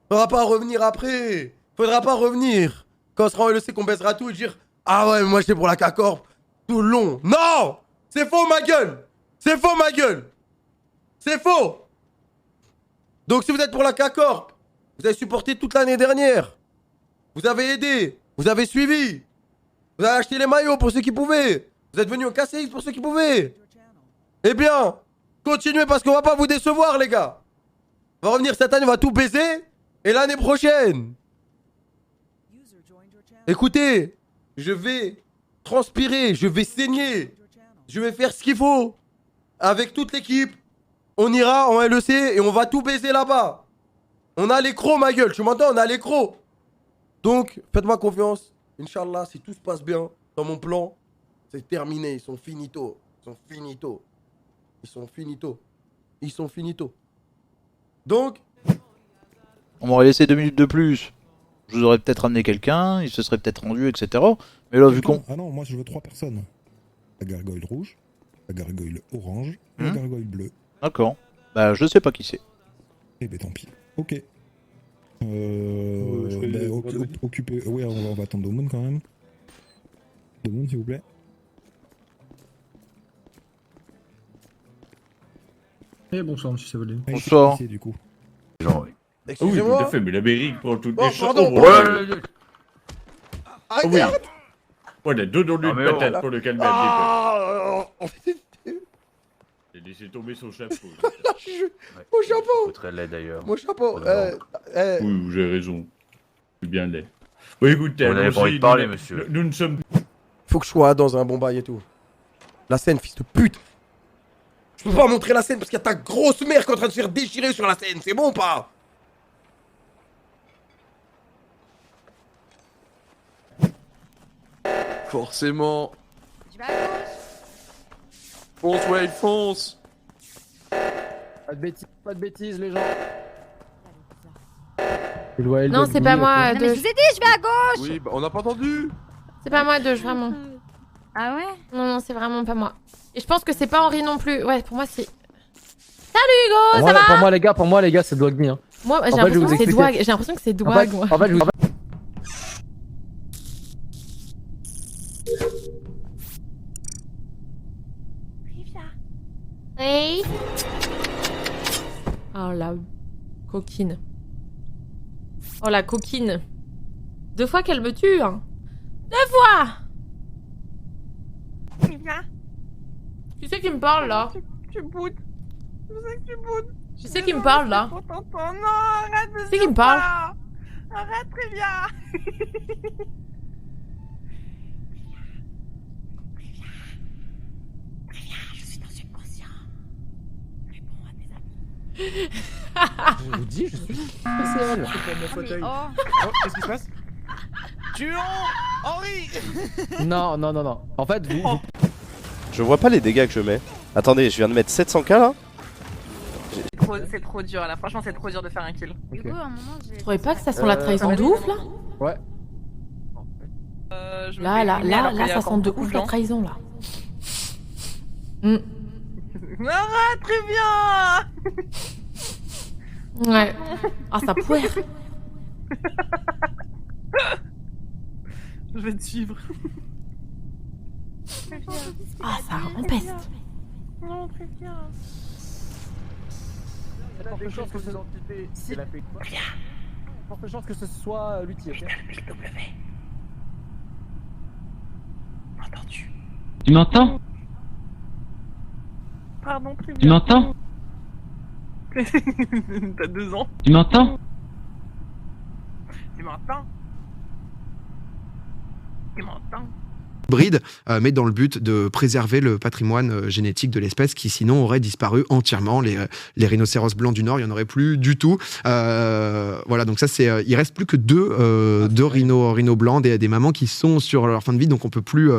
Faudra pas revenir après. Faudra pas revenir. Quand on sera en LEC qu'on baissera tout et dire ah ouais, moi j'étais pour la K-Corp tout le long. Non! C'est faux ma gueule! C'est faux ma gueule! C'est faux! Donc si vous êtes pour la K-Corp, vous avez supporté toute l'année dernière. Vous avez aidé. Vous avez suivi. Vous avez acheté les maillots pour ceux qui pouvaient. Vous êtes venus au KCX pour ceux qui pouvaient. Eh bien, continuez parce qu'on va pas vous décevoir les gars. On va revenir cette année, on va tout baiser. Et l'année prochaine. Écoutez, je vais transpirer, je vais saigner. Je vais faire ce qu'il faut. Avec toute l'équipe. On ira en LEC et on va tout baiser là-bas. On a les crocs, ma gueule, tu m'entends? On a les crocs. Donc, faites-moi confiance. Inch'Allah, si tout se passe bien dans mon plan, c'est terminé. Ils sont finito. Ils sont finito. Ils sont finito. Ils sont finito. Donc... On m'aurait laissé 2 minutes de plus. Je vous aurais peut-être amené quelqu'un, il se serait peut-être rendu, etc. Mais là, vu qu'on... Ah non, moi je veux 3 personnes. La gargoyle rouge, la gargoyle orange et la gargoyle bleue. D'accord. Bah, je sais pas qui c'est. Eh ben tant pis. Ok. Occupez... Ouais, on va attendre Domon quand même. Domon, s'il vous plaît. Eh bonsoir, monsieur Savolé. Bonsoir. Du coup. Genre, oui. Ah oui, tout Excusez-moi. à fait, mais l'Amérique prend toutes Oh, les choses. pardon. Oui. Voilà, donnons-lui Ah, mais une oh, patate là. pour le calmer un Ah, petit peu. J'ai laissé tomber son chapeau. Mon chapeau. C'est très laid d'ailleurs. Mon chapeau. Oui, vous avez raison. Je suis bien laid. Oui, écoutez, On n'avait pas envie de parler, monsieur. Nous ne sommes... Faut que je sois dans un bon bail et tout. La scène, fils de pute. Je peux pas montrer la scène parce qu'il y a ta grosse mère qui est en train de se faire déchirer sur la scène. C'est bon ou pas? Forcément. Tu vas à gauche. Fonce, Wade, fonce. Pas de bêtises, les gens. Non, c'est pas moi, Non mais je vous ai dit, je vais à gauche. Oui, bah, on n'a pas entendu. C'est pas moi, Doge, vraiment. Ah ouais? Non, non, c'est vraiment pas moi. Et je pense que c'est pas Henri non plus. Ouais, pour moi, c'est... Salut, Hugo, ça va? Pour moi, les gars, c'est Dwagny. Hein. Moi, j'ai En fait, je vais l'impression vous que c'est expliquer. Dwag. J'ai l'impression que c'est Dwag, moi. En fait, je vous... Hey. Oh, la coquine. Oh, la coquine. 2 fois qu'elle me tue, hein. 2 fois. Tu sais qui me parle, là? Tu boudes. Je sais que tu boudes. Tu sais qui me parle, là? Non, arrête de Tu sais qui me parle? Arrête, très bien. Je suis dans subconscient. Réponds à tes amis. Je vous dis, je suis... C'est elle. Qu'est-ce qui se passe? Henri. Non. En fait, vous... Je vois pas les dégâts que je mets. Attendez, je viens de mettre 700k là. C'est trop dur là, franchement c'est trop dur de faire un kill. Tu trouvais pas que ça sent la trahison de ouf, là? Ouais. Là, ça sent de ouf la trahison, là. Arrête, très bien. Ouais. Ah, ça poire. Je vais te suivre. Ah, ça empeste. Non, très bien. Il y a de chances que ce... C'est la paix. Forte chance que ce soit l'utile. Entendu. Tu m'entends? Pardon, très bien. Tu m'entends? T'as 2 ans. Tu m'entends? Tu m'entends? Tu m'entends? Hybride, mais dans le but de préserver le patrimoine génétique de l'espèce qui sinon aurait disparu entièrement. Les rhinocéros blancs du Nord, il n'y en aurait plus du tout. Voilà, donc ça c'est, il reste plus que deux rhinos blancs, des mamans qui sont sur leur fin de vie, donc on peut plus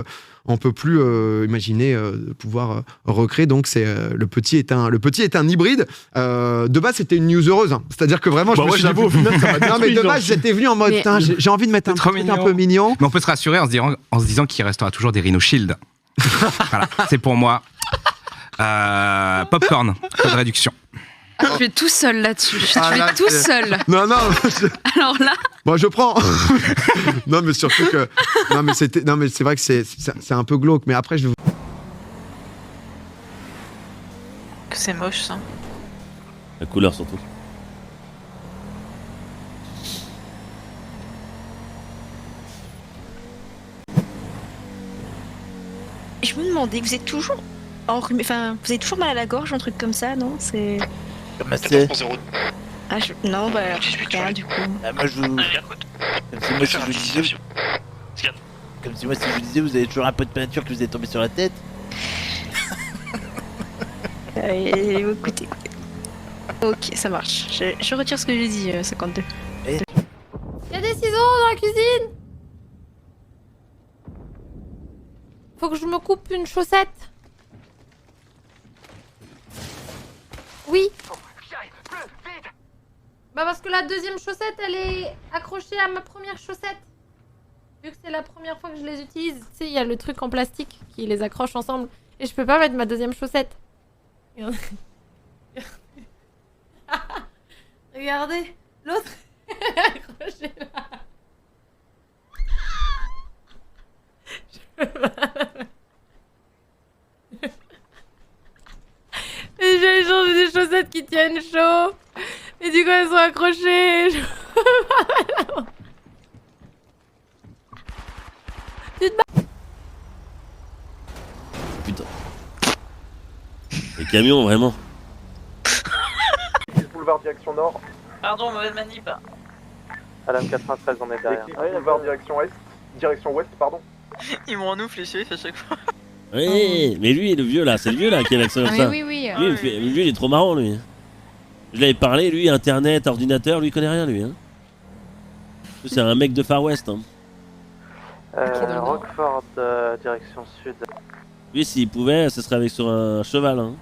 imaginer de pouvoir recréer. Donc c'est le petit est un hybride. De base c'était une news heureuse, hein. C'est-à-dire que vraiment je me suis dit bon, non mais de base j'étais venu en mode j'ai envie de mettre un truc un peu mignon. Mais on peut se rassurer en se disant qu'il restera toujours des Rhino Shield. Voilà, c'est pour moi. Popcorn, pas de réduction. Ah, tu es tout seul là-dessus. Tu là, es tout c'est- seul. Non, non. Alors là, Moi, je prends. Non, mais surtout que. Non, mais c'est vrai que c'est un peu glauque. Mais après, je vais vous. c'est moche ça. La couleur surtout. Je me demandais, vous êtes toujours enrhumé, enfin, vous avez toujours mal à la gorge, un truc comme ça, non? C'est. Comment c'est? Ah, non, bah, rien du coup. Ah, moi, je vous... Comme si moi, si je vous disais... Comme si moi, si je vous disais, vous avez toujours un peu de peinture que vous êtes tombé sur la tête. Écoutez. Ok, ça marche. Je retire ce que j'ai dit, 52. Il y a des ciseaux dans la cuisine. Faut que je me coupe une chaussette. Oui. Bah parce que la deuxième chaussette, elle est accrochée à ma première chaussette. Vu que c'est la première fois que je les utilise, tu sais, il y a le truc en plastique qui les accroche ensemble. Et je peux pas mettre ma deuxième chaussette. Regardez, l'autre est accrochée là. Je peux pas. Et j'ai changé des chaussettes qui tiennent chaud. Et du coup, elles sont accrochées. Putain. Les camions, vraiment. Boulevard direction nord. Pardon, mauvaise manip. À la 93, on est derrière. Boulevard direction est. Direction ouest, pardon. Ils m'ont en ouf les shérifs à chaque fois. Oui, mais lui, le vieux là, c'est le vieux là qui a l'accent comme ça. oui. Lui, le vieux, il est trop marrant lui. Je l'avais parlé, lui, internet, ordinateur, lui, il connaît rien lui. Hein. C'est un mec de Far West. Hein. Rockford, direction sud. Lui, s'il pouvait, ce serait avec sur un cheval. Hein.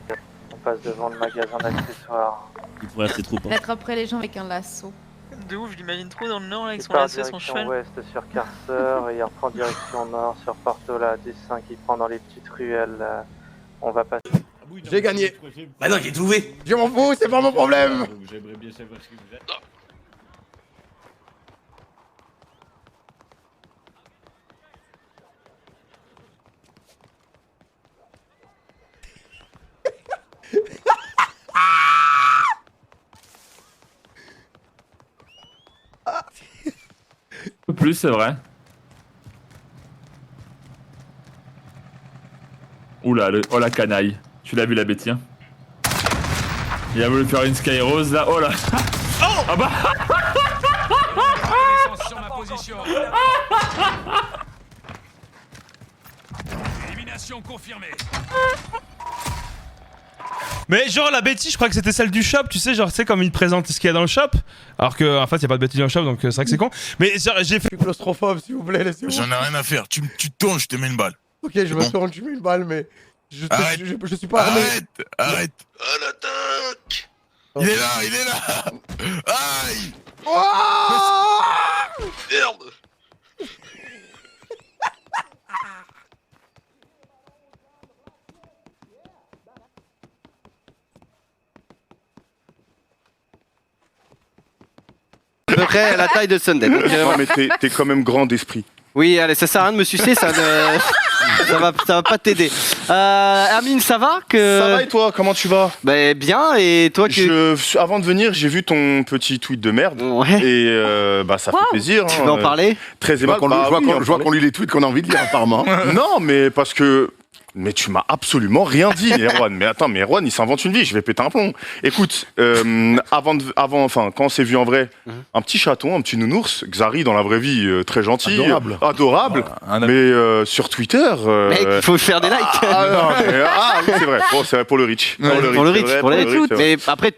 On passe devant le magasin d'accessoires. Il pourrait rester troupes. Hein. D'être après les gens avec un lasso. De ouf, je l'imagine trop dans le nord là, avec Il son part lasso et son direction cheval. ouest sur Carcer et il reprend direction nord sur Portola. 10-5, il prend dans les petites ruelles. On va passer. J'ai gagné. Bah non, j'ai trouvé. Je m'en fous, c'est pas mon problème. J'aimerais bien savoir ce que vous êtes. Plus, c'est vrai. Oula, oh la canaille. Tu l'as vu la bêtise. Il a voulu faire une Sky Rose là. Oh là. Oh ah bah. Sur ma position. Élimination confirmée. Mais genre la bêtise, je crois que c'était celle du shop, tu sais, genre c'est comme il te présente ce qu'il y a dans le shop, alors que en fait il y a pas de bêtise dans le shop, donc c'est vrai que c'est con. Mais genre, j'ai fait. Je suis claustrophobe, s'il vous plaît, laissez-moi. J'en ai rien à faire. Tu te tournes, je te mets une balle. Ok, je me tourne, tu mets une balle, mais je suis pas armé. Arrête. Oh l'attaque. Il est là. Aïe. Oh Merde. À peu près à la taille de Sunday. Donc, Non mais t'es quand même grand d'esprit. Oui, allez, ça sert à rien de me sucer, ça va pas t'aider. Amine, ça va que... Ça va et toi, comment tu vas? Bah bien, et toi que... Avant de venir, j'ai vu ton petit tweet de merde. Ouais. Et bah ça fait plaisir. Tu veux en parler? Très aimable. Je vois qu'on lit les tweets qu'on a envie de lire apparemment. Non, mais parce que... Mais tu m'as absolument rien dit, Erwan. Mais attends, mais Erwan, il s'invente une vie, je vais péter un plomb. Écoute, enfin, quand on s'est vu en vrai, un petit chaton, un petit nounours, Xari dans la vraie vie, très gentil, adorable, mais sur Twitter... Mec, il faut faire des likes. Oui, c'est vrai. Bon, c'est vrai pour le reach. Pour le reach. Mais après,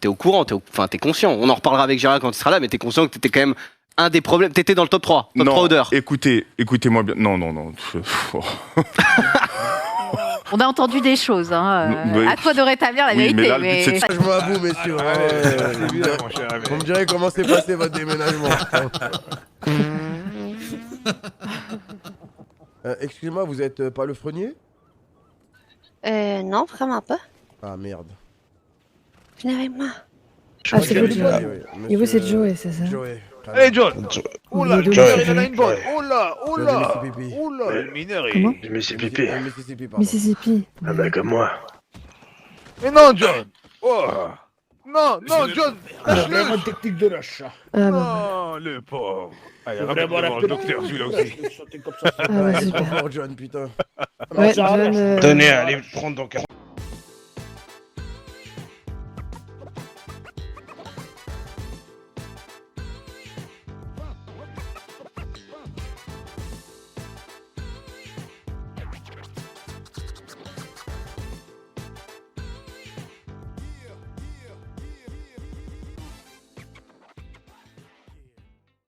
t'es au courant, t'es conscient. On en reparlera avec Gérard quand il sera là, mais t'es conscient que t'étais quand même un des problèmes. T'étais dans le top 3, top 3 odeurs. Écoutez-moi bien. Non. On a entendu des choses, hein. À toi de rétablir la vérité. Mais là, le but, c'est de- Je m'en avoue, messieurs. Vous me direz comment s'est passé votre déménagement. Excusez-moi, vous êtes pas le frenier? Non, vraiment pas. Ah merde. Venez avec moi. Ah, c'est Joey, Joey. oui, Ivo, c'est Joey, c'est ça. Joey. Allez, John. Oula, le Joey. mineur, il en a une bonne. Oula, oula. Pipi. Oula, le mineur, Comment il... Mississippi. Mississippi. Ah bah, comme moi. Mais non, John. Oh. Non, non, John. Lâche-le. technique de l'achat. Ah, bon. Non, le pauvre. Allez, ramène-le le docteur, celui-là aussi. Ah, bah, super. Fort, John, putain. Ouais, John. Tenez, allez prendre dans 40.